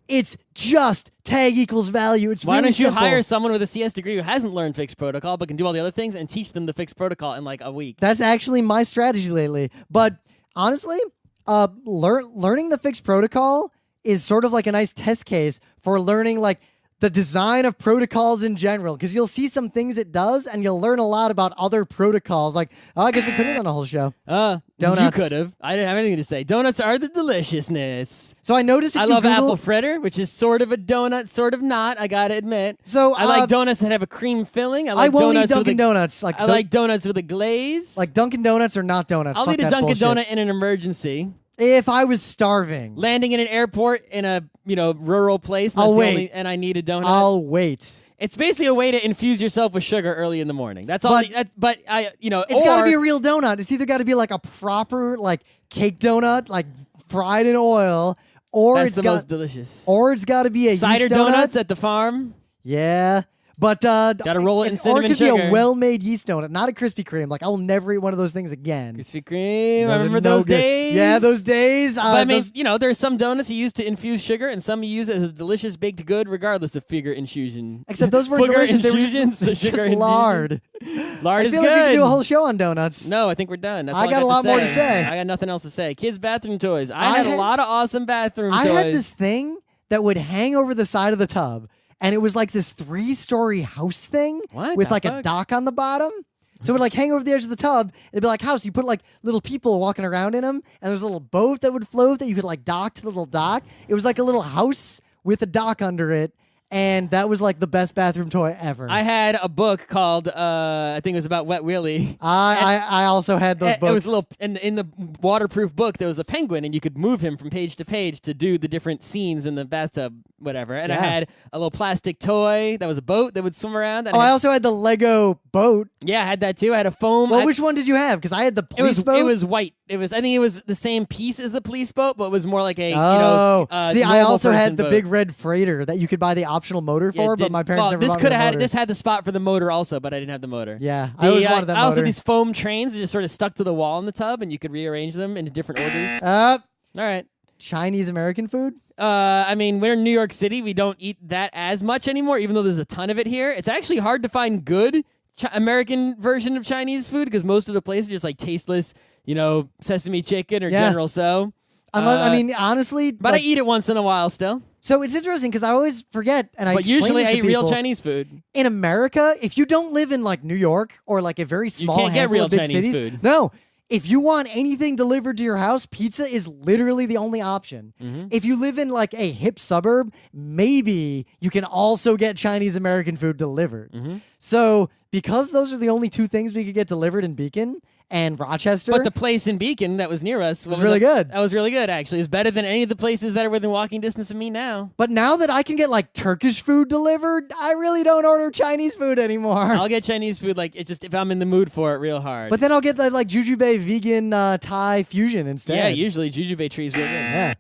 It's just tag equals value. It's Why really don't you simple. hire someone with a CS degree who hasn't learned fixed protocol but can do all the other things and teach them the fixed protocol in like a week? That's actually my strategy lately. But honestly, learning the fixed protocol is sort of like a nice test case for learning like the design of protocols in general, because you'll see some things it does, and you'll learn a lot about other protocols. Like, I guess we could have done a whole show. Donuts. You could have. I didn't have anything to say. Donuts are the deliciousness. So I noticed if I you love Google... apple fritter, which is sort of a donut, sort of not. I gotta admit. So I like donuts that have a cream filling. I won't eat Dunkin' Donuts. I like donuts with a glaze. Like Dunkin' Donuts are not donuts. I'll eat a Dunkin' Donut in an emergency. If I was starving. Landing in an airport in a rural place. I'll wait. And I need a donut. I'll wait. It's basically a way to infuse yourself with sugar early in the morning. That's all. It's got to be a real donut. It's either got to be like a proper like cake donut, like fried in oil, or that's the most delicious. Or it's got to be a cider yeast donut. donuts at the farm. Yeah. But gotta roll it in cinnamon or it could sugar. be a well-made yeast donut, not a Krispy Kreme. Like I'll never eat one of those things again. Krispy Kreme. Those I remember no those good. days. Yeah, those days. But I mean, there's some donuts you use to infuse sugar, and some you use as a delicious baked good, regardless of sugar infusion. Except those weren't delicious. They were just sugar lard. Lard is I feel good. like we could do a whole show on donuts. No, I think we're done. That's I all got a lot more to say. I got nothing else to say. Kids' bathroom toys. I had a lot of awesome bathroom toys. I had this thing that would hang over the side of the tub, and it was like this 3-story house thing with like a dock on the bottom. So it would like hang over the edge of the tub. It'd be like house. You put like little people walking around in them, and there's a little boat that would float that you could like dock to the little dock. It was like a little house with a dock under it. And that was like the best bathroom toy ever. I had a book called, I think it was about Wet Willie. I also had those books. It was a little, in the waterproof book, there was a penguin, and you could move him from page to page to do the different scenes in the bathtub, whatever. And I had a little plastic toy that was a boat that would swim around. And I also had the Lego boat. Yeah, I had that too. I had a foam. Well, which one did you have? Because I had the police boat. It was white. I think it was the same piece as the police boat, but it was more like a, see, I also had the boat. big red freighter that you could buy the optional motor for, but my parents never bought me the motor. This had the spot for the motor also, but I didn't have the motor. Yeah, I always wanted that motor. I also had these foam trains that just sort of stuck to the wall in the tub, and you could rearrange them into different orders. All right. Chinese American food? I mean, we're in New York City. We don't eat that as much anymore, even though there's a ton of it here. It's actually hard to find good American version of Chinese food because most of the places are just like tasteless, sesame chicken or General So. Unless, I mean, honestly. But I eat it once in a while still. So it's interesting because I always forget, and But usually I eat real Chinese food. In America, if you don't live in like New York or like a very small handful of big cities, food. No. If you want anything delivered to your house, pizza is literally the only option. Mm-hmm. If you live in like a hip suburb, maybe you can also get Chinese American food delivered. Mm-hmm. So because those are the only two things we could get delivered in Beacon and Rochester. But the place in Beacon that was near us was really good. That was really good, actually. It's better than any of the places that are within walking distance of me now. But now that I can get like Turkish food delivered, I really don't order Chinese food anymore. I'll get Chinese food if I'm in the mood for it real hard. But then I'll get the like Jujube vegan Thai fusion instead. Yeah, usually Jujube tree's real good. Yeah.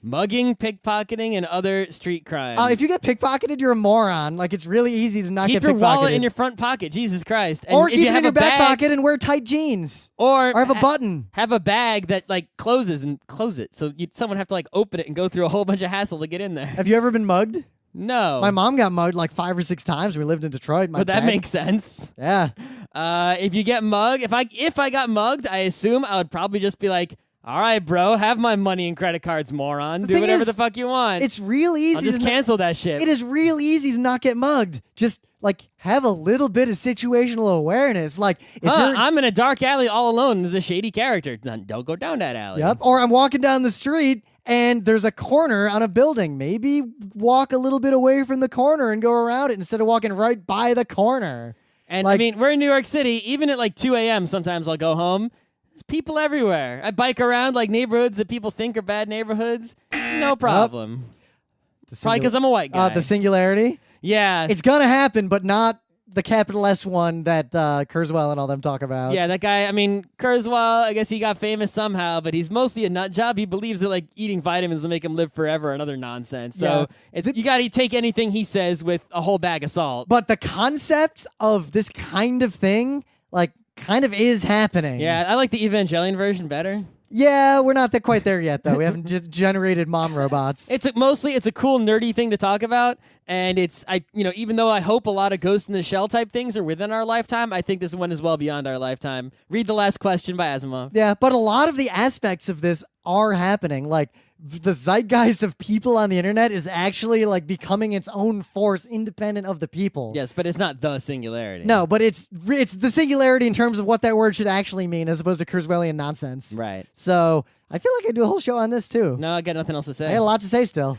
Mugging, pickpocketing, and other street crimes. If you get pickpocketed, you're a moron. Like, it's really easy to not get pickpocketed. Keep your wallet in your front pocket. Jesus Christ. And or keep it in your back pocket and wear tight jeans. Or have a button. Have a bag that, like, closes and close it. So someone have to, like, open it and go through a whole bunch of hassle to get in there. Have you ever been mugged? No. My mom got mugged like 5 or 6 times. We lived in Detroit. But that makes sense. Yeah. If you get mugged, if I got mugged, I assume I would probably just be like, all right, bro, have my money and credit cards, moron. Do whatever the fuck you want. It's real easy. I'll just cancel that shit. It is real easy to not get mugged. Just, like, have a little bit of situational awareness. Like, if I'm in a dark alley all alone. There's a shady character. Don't go down that alley. Yep. Or I'm walking down the street and there's a corner on a building. Maybe walk a little bit away from the corner and go around it instead of walking right by the corner. And, I mean, we're in New York City. Even at, like, 2 a.m., sometimes I'll go home. There's people everywhere. I bike around like neighborhoods that people think are bad neighborhoods. No problem. Probably because I'm a white guy. The singularity? Yeah. It's going to happen, but not the capital S one that Kurzweil and all them talk about. Yeah, that guy, I mean, Kurzweil, I guess he got famous somehow, but he's mostly a nut job. He believes that, like, eating vitamins will make him live forever and other nonsense. So you got to take anything he says with a whole bag of salt. But the concept of this kind of thing, like, kind of is happening. Yeah, I like the Evangelion version better. Yeah, we're not quite there yet, though. We haven't just generated mom robots. It's a cool nerdy thing to talk about, and even though I hope a lot of Ghost in the Shell type things are within our lifetime, I think this one is well beyond our lifetime. Read The Last Question by Asimov. Yeah, but a lot of the aspects of this are happening. Like, the zeitgeist of people on the internet is actually like becoming its own force independent of the people. Yes, but it's not the singularity. No, but it's the singularity in terms of what that word should actually mean as opposed to Kurzweilian nonsense. Right. So I feel like I do a whole show on this too. No, I got nothing else to say. I got a lot to say still.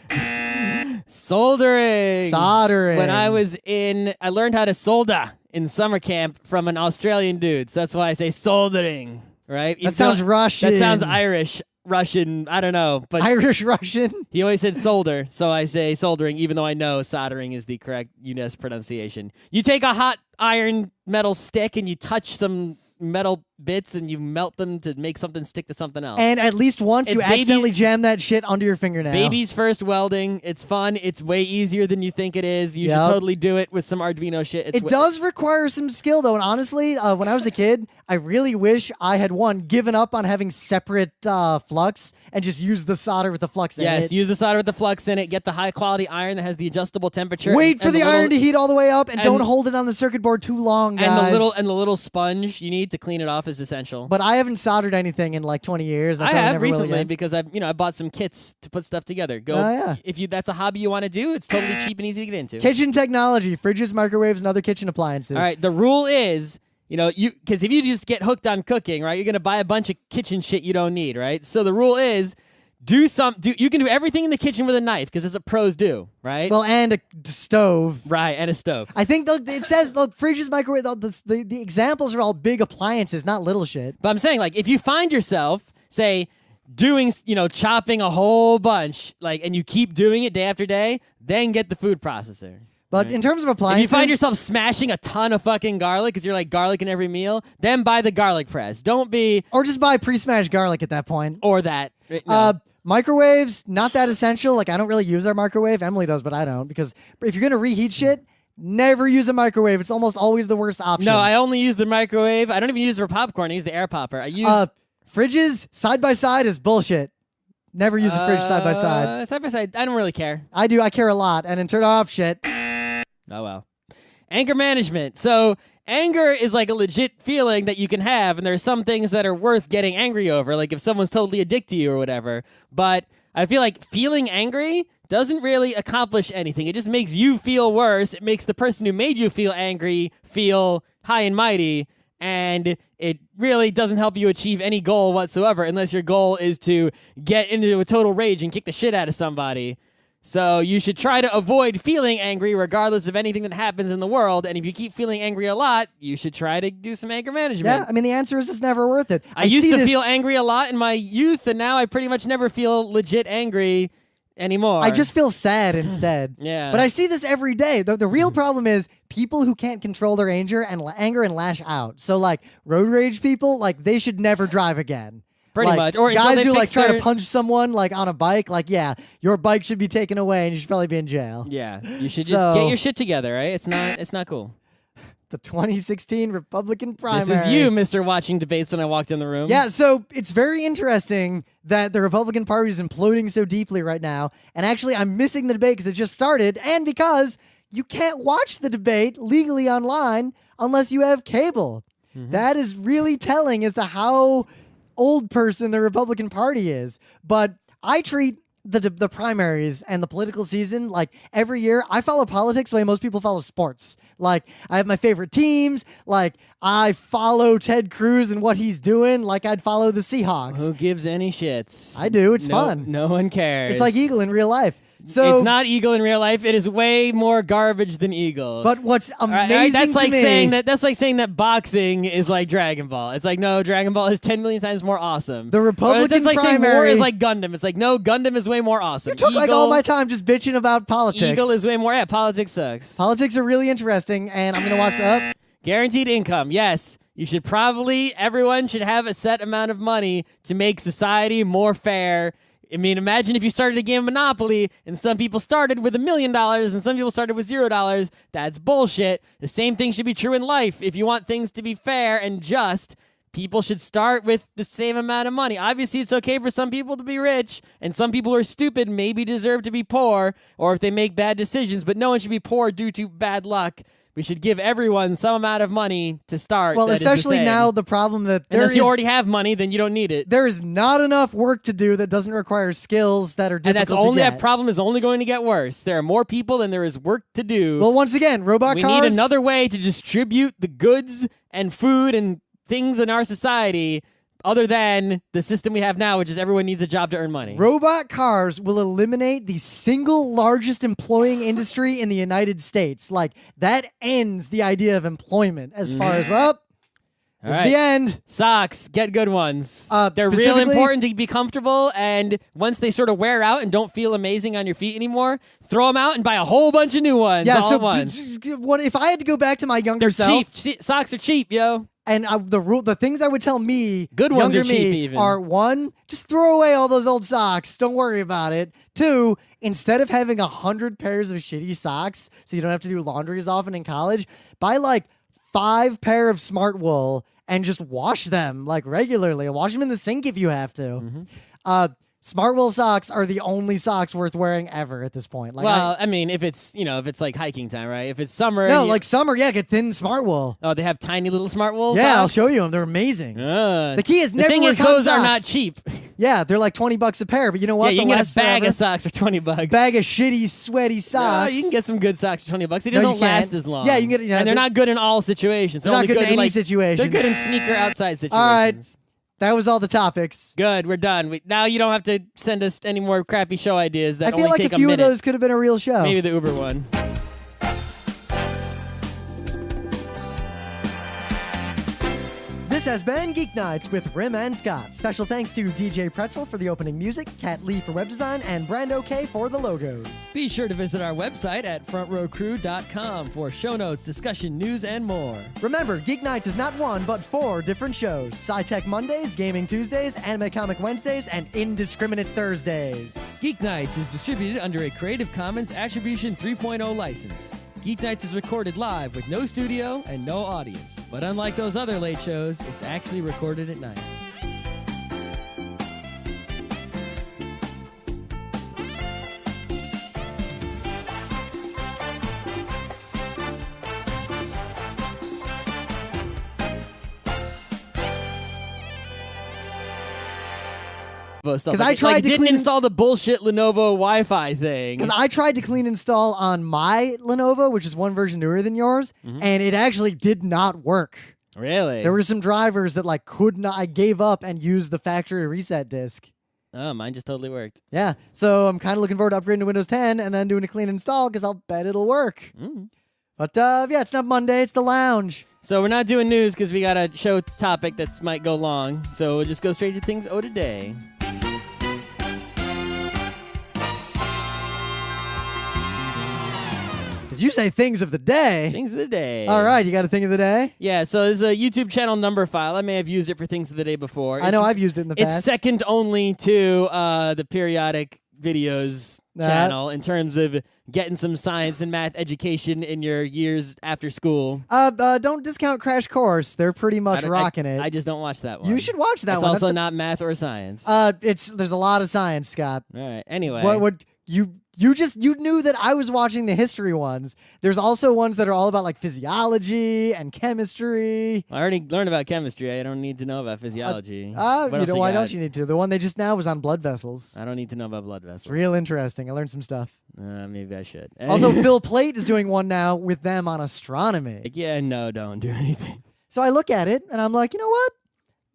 Soldering. Soldering. When I learned how to solder in summer camp from an Australian dude. So that's why I say soldering, right? That sounds Russian. That sounds Irish. Russian, I don't know, but Irish Russian. He always said solder, so I say soldering, even though I know soldering is the correct US pronunciation. You take a hot iron metal stick and you touch some metal bits and you melt them to make something stick to something else. And at least once you accidentally jam that shit under your fingernail. Baby's first welding. It's fun. It's way easier than you think it is. You should totally do it with some Arduino shit. It does require some skill, though. And honestly, when I was a kid, I really wish I had, given up on having separate flux and just used the solder with the flux in it. Yes, use the solder with the flux in it. Get the high-quality iron that has the adjustable temperature. Wait for the iron to heat all the way up, and don't hold it on the circuit board too long, guys. And the little sponge you need to clean it off is essential. But I haven't soldered anything in like 20 years. I have recently because I bought some kits to put stuff together. If that's a hobby you want to do, it's totally cheap and easy to get into. Kitchen technology, fridges, microwaves, and other kitchen appliances. All right, the rule is, because if you just get hooked on cooking, right, you're going to buy a bunch of kitchen shit you don't need, right? So the rule is, you can do everything in the kitchen with a knife because that's what pros do, right? Well, and a stove. Right, and a stove. I think it says fridges, microwave, the examples are all big appliances, not little shit. But I'm saying, like, if you find yourself, say, doing, chopping a whole bunch, like, and you keep doing it day after day, then get the food processor. But in terms of appliances... If you find yourself smashing a ton of fucking garlic because you're like garlic in every meal, then buy the garlic press. Don't be... Or just buy pre-smashed garlic at that point. Or that. No. Microwaves, not that essential. Like, I don't really use our microwave. Emily does, but I don't. Because if you're going to reheat shit, never use a microwave. It's almost always the worst option. No, I only use the microwave. I don't even use it for popcorn. I use the air popper. I use... Fridges, side-by-side is bullshit. Never use a fridge side-by-side. Side-by-side, I don't really care. I do. I care a lot. And in turn off shit. Oh, well. Anger management. So... anger is like a legit feeling that you can have, and there are some things that are worth getting angry over, like if someone's totally addicted to you or whatever. But I feel like feeling angry doesn't really accomplish anything. It just makes you feel worse. It makes the person who made you feel angry feel high and mighty, and it really doesn't help you achieve any goal whatsoever unless your goal is to get into a total rage and kick the shit out of somebody. So you should try to avoid feeling angry regardless of anything that happens in the world. And if you keep feeling angry a lot, you should try to do some anger management. Yeah, I mean, the answer is it's never worth it. I used to feel angry a lot in my youth, and now I pretty much never feel legit angry anymore. I just feel sad instead. Yeah. But I see this every day. The real problem is people who can't control their anger and lash out. So, like, road rage people, like, they should never drive again. Pretty much. Or guys who try to punch someone like on a bike, like, yeah, your bike should be taken away and you should probably be in jail. Yeah, you should just get your shit together, right? It's not cool. The 2016 Republican primary. This is you, Mr. Watching Debates when I walked in the room. Yeah, so it's very interesting that the Republican Party is imploding so deeply right now. And actually, I'm missing the debate because it just started and because you can't watch the debate legally online unless you have cable. Mm-hmm. That is really telling as to how old person the Republican Party is. But I treat the primaries and the political season like every year I follow politics the way most people follow sports. Like, I have my favorite teams. Like, I follow Ted Cruz and what he's doing like I'd follow the Seahawks. Who gives any shits? I do. It's fun. No one cares. It's like Eagle in real life. So it's not Eagle in real life. It is way more garbage than Eagle. But what's amazing that's like to me, saying that boxing is like Dragon Ball. It's like, no, Dragon Ball is 10 million times more awesome. The Republican That's like primary, saying war is like Gundam. It's like, no, Gundam is way more awesome. You took like all my time just bitching about politics. Eagle is way more. Yeah, politics sucks. Politics are really interesting, and I'm gonna watch the Guaranteed income. Yes, you should everyone should have a set amount of money to make society more fair. I mean, imagine if you started a game of Monopoly and some people started with $1 million and some people started with $0. That's bullshit. The same thing should be true in life. If you want things to be fair and just, people should start with the same amount of money. Obviously, it's okay for some people to be rich, and some people who are stupid maybe deserve to be poor, or if they make bad decisions, but no one should be poor due to bad luck. We should give everyone some amount of money to start. Well, especially now, the problem that unless you already have money, then you don't need it. There is not enough work to do that doesn't require skills that are difficult to get. That problem is only going to get worse. There are more people than there is work to do. Well, once again, robot cars. We need another way to distribute the goods and food and things in our society other than the system we have now, which is everyone needs a job to earn money. Robot cars will eliminate the single largest employing industry in the United States. Like, that ends the idea of employment as far as, well, this is the end. Socks, get good ones. They're real important to be comfortable, and once they sort of wear out and don't feel amazing on your feet anymore, throw them out and buy a whole bunch of new ones all at once. If I had to go back to my younger self... They're cheap. Socks are cheap, yo. And the things I would tell me, good ones younger are cheap me, even. are 1, just throw away all those old socks. Don't worry about it. 2, instead of having 100 pairs of shitty socks, so you don't have to do laundry as often in college, buy like 5 pair of smart wool and just wash them like regularly. Wash them in the sink if you have to. Smart wool socks are the only socks worth wearing ever at this point. Like, well, I mean, if it's like hiking time, right? If it's summer. No, like summer, yeah, get thin smart wool. Oh, they have tiny little smart wool Yeah, socks? I'll show you them. They're amazing. The key is the never thing wear is, cotton those are socks. not cheap. Yeah, they're like $20 a pair, but you know what? Yeah, you They'll can get last a bag forever. of socks for $20. Bag of shitty, sweaty socks. No, you can get some good socks for $20. They just No, don't you last can't. as long. Yeah, you can get. and they're not good in all situations. They're not good in any like, situations. They're good in sneaker outside situations. All right. That was all the topics. Good, we're done. Now you don't have to send us any more crappy show ideas that I feel only like take a few a of minute. those could have been a real show. Maybe the Uber one. This has been Geek Nights with Rim and Scott. Special thanks to DJ Pretzel for the opening music, Kat Lee for web design, and Brando K for the logos. Be sure to visit our website at frontrowcrew.com for show notes, discussion, news, and more. Remember, Geek Nights is not 1, but 4 different shows. Sci-Tech Mondays, Gaming Tuesdays, Anime Comic Wednesdays, and Indiscriminate Thursdays. Geeknights is distributed under a Creative Commons Attribution 3.0 license. Geeknights is recorded live with no studio and no audience. But unlike those other late shows, it's actually recorded at night. Because I tried to didn't clean- install the bullshit Lenovo Wi-Fi thing. Because I tried to clean install on my Lenovo, which is one version newer than yours, and it actually did not work. Really? There were some drivers that like could not. I gave up and used the factory reset disk. Oh, mine just totally worked. Yeah, so I'm kind of looking forward to upgrading to Windows 10 and then doing a clean install because I'll bet it'll work. But yeah, it's not Monday, it's the lounge. So we're not doing news because we got a show topic that might go long. So we'll just go straight to things today. Did you say things of the day? Things of the day. All right, you got a thing of the day? Yeah, so there's a YouTube channel number file. I may have used it for things of the day before. I know I've used it in the past. It's second only to the periodic videos channel in terms of getting some science and math education in your years after school. Don't discount Crash Course. They're pretty much rocking it. I just don't watch that one. You should watch that it's one. Also That's not math or science. there's a lot of science, Scott. All right. Anyway. What you knew that I was watching the history ones. There's also ones that are all about like physiology and chemistry. I already learned about chemistry. I don't need to know about physiology. Why don't you need to? The one they just now was on blood vessels. I don't need to know about blood vessels. It's real interesting. I learned some stuff. Maybe I should. Also, Phil Plait is doing one now with them on astronomy. Yeah, no, don't do anything. So I look at it and I'm like, you know what?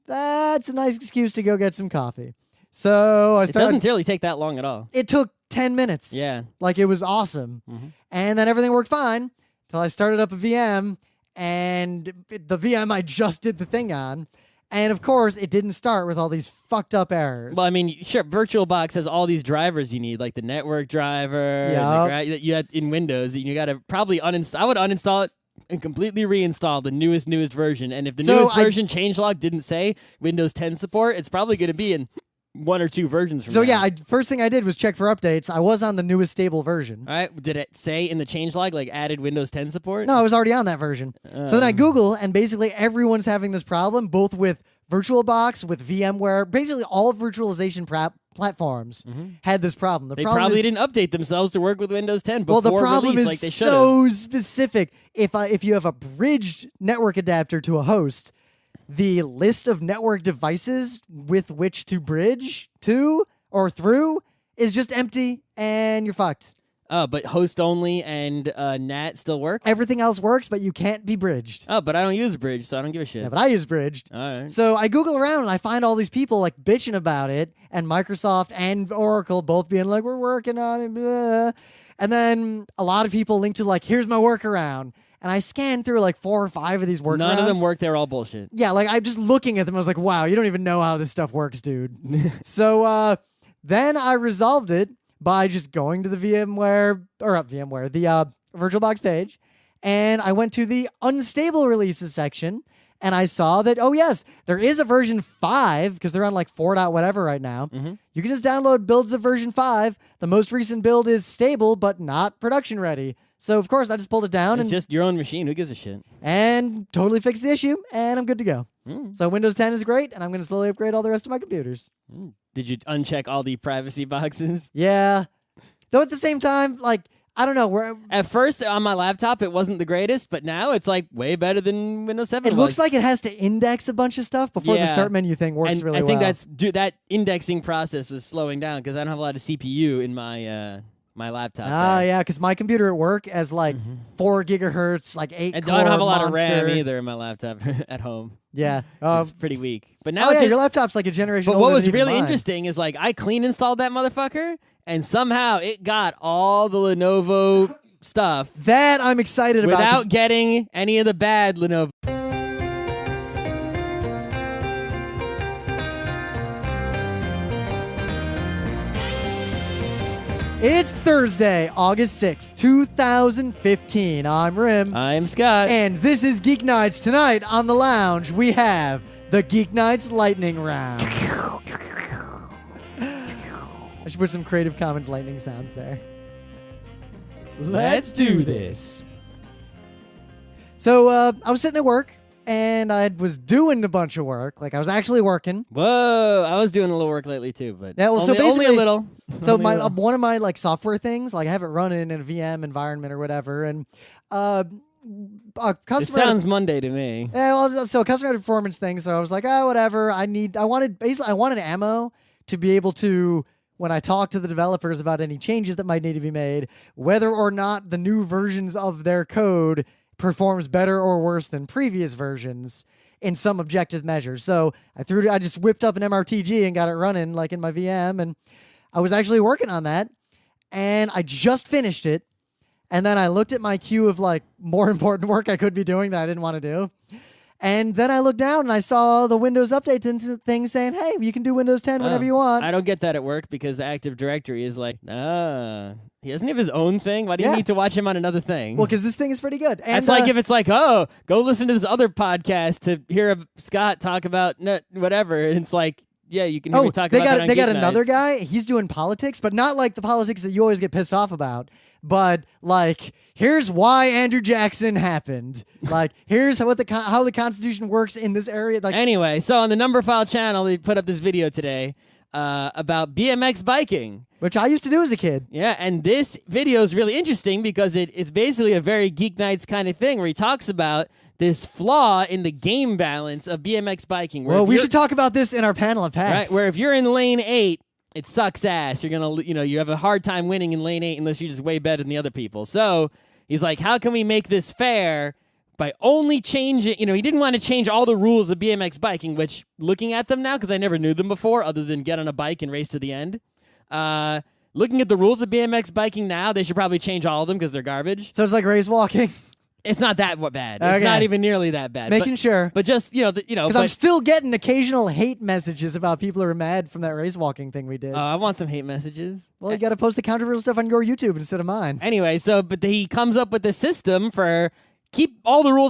That's a nice excuse to go get some coffee. So I started. It doesn't really take that long at all. It took 10 minutes. Yeah. Like it was awesome. And then everything worked fine until I started up a VM and the VM I just did the thing on. And of course, it didn't start with all these fucked up errors. Well, I mean, sure, VirtualBox has all these drivers you need, like the network driver that you had in Windows. You got to probably uninstall. I would uninstall it and completely reinstall the newest version. And if the newest version changelog didn't say Windows 10 support, it's probably going to be in 1 or 2 versions from now. First thing I did was check for updates. I was on the newest stable version. All right. Did it say in the changelog, like, added Windows 10 support? No, I was already on that version. So then I Google, and basically everyone's having this problem, both with VirtualBox, with VMware. Basically all virtualization platforms had this problem. They probably didn't update themselves to work with Windows 10 before the problem release is like they should have. so specific. If you have a bridged network adapter to a host, the list of network devices with which to bridge to or through is just empty, and you're fucked. Oh, but host only and NAT still work? Everything else works, but you can't be bridged. Oh, but I don't use Bridge, so I don't give a shit. Yeah, but I use bridged. All right. So I Google around and I find all these people like bitching about it, and Microsoft and Oracle both being like, we're working on it. Blah. And then a lot of people link to like, here's my workaround. And I scanned through like 4 or 5 of these workarounds. None of them work. They're all bullshit. Yeah, like I'm just looking at them. I was like, wow, you don't even know how this stuff works, dude. So then I resolved it by just going to the the VirtualBox page. And I went to the unstable releases section. and I saw that, oh yes, there is a version 5 because they're on like 4 dot whatever right now. You can just download builds of version 5. The most recent build is stable, but not production ready. So of course I just pulled it down. It's just your own machine. Who gives a shit? And totally fixed the issue, and I'm good to go. So Windows 10 is great, and I'm going to slowly upgrade all the rest of my computers. Did you uncheck all the privacy boxes? Yeah. Though at the same time, like, I don't know. At first, on my laptop, it wasn't the greatest, but now it's like way better than Windows 7. It looks like it has to index a bunch of stuff before the start menu thing works really well. I think that indexing process was slowing down because I don't have a lot of CPU in my my laptop. Yeah, because my computer at work has like 4 gigahertz, like 8 core and I don't have a lot monster. of RAM either in my laptop at home. Yeah. It's pretty weak. But now your laptop's like a generation older But what was than really mine. interesting is like I clean installed that motherfucker, and somehow it got all the Lenovo stuff. That I'm excited about. Without getting any of the bad Lenovo. It's Thursday, August 6th, 2015. I'm Rim. I'm Scott. And this is Geek Nights. Tonight on the lounge, we have the Geek Nights lightning round. I should put some Creative Commons lightning sounds there. Let's do this. So I was sitting at work, and I was doing a bunch of work. Like, I was actually working. Whoa, I was doing a little work lately too, but yeah, well, only, so basically, only a little. So one of my like software things, like I have it running in a VM environment or whatever, and a customer. It sounds Monday to me. Yeah, well, so a customer had a performance thing, so I was like, oh, whatever. I wanted ammo to be able to, when I talk to the developers about any changes that might need to be made, whether or not the new versions of their code performs better or worse than previous versions in some objective measures. So I just whipped up an MRTG and got it running like in my VM, and I was actually working on that, and I just finished it, and then I looked at my queue of like more important work I could be doing that I didn't want to do. And then I looked down and I saw the Windows Update thing saying, hey, you can do Windows 10 whenever you want. I don't get that at work because the Active Directory is like, he doesn't have his own thing. Why do you need to watch him on another thing? Well, because this thing is pretty good. And it's like if it's like, oh, go listen to this other podcast to hear Scott talk about whatever. And it's like, yeah, you can hear me talk about that on They got Geeknights. another guy. He's doing politics, but not like the politics that you always get pissed off about. But like, here's why Andrew Jackson happened. Like, here's how the Constitution works in this area. Like, anyway, so on the Number File channel, they put up this video today about BMX biking, which I used to do as a kid. Yeah, and this video is really interesting because it's basically a very Geek Nights kind of thing where he talks about this flaw in the game balance of BMX biking. Well, we should talk about this in our panel of packs. Right, where if you're in lane 8, it sucks ass. You're gonna, you have a hard time winning in lane 8 unless you're just way better than the other people. So he's like, how can we make this fair by only changing? He didn't want to change all the rules of BMX biking. Which, looking at them now, because I never knew them before, other than get on a bike and race to the end. Looking at the rules of BMX biking now, they should probably change all of them because they're garbage. So it's like race walking. It's not that bad. It's not even nearly that bad. Just making sure. But just, because I'm still getting occasional hate messages about people who are mad from that race walking thing we did. I want some hate messages. Well, you got to post the controversial stuff on your YouTube instead of mine. Anyway, but he comes up with this system for keep all the rules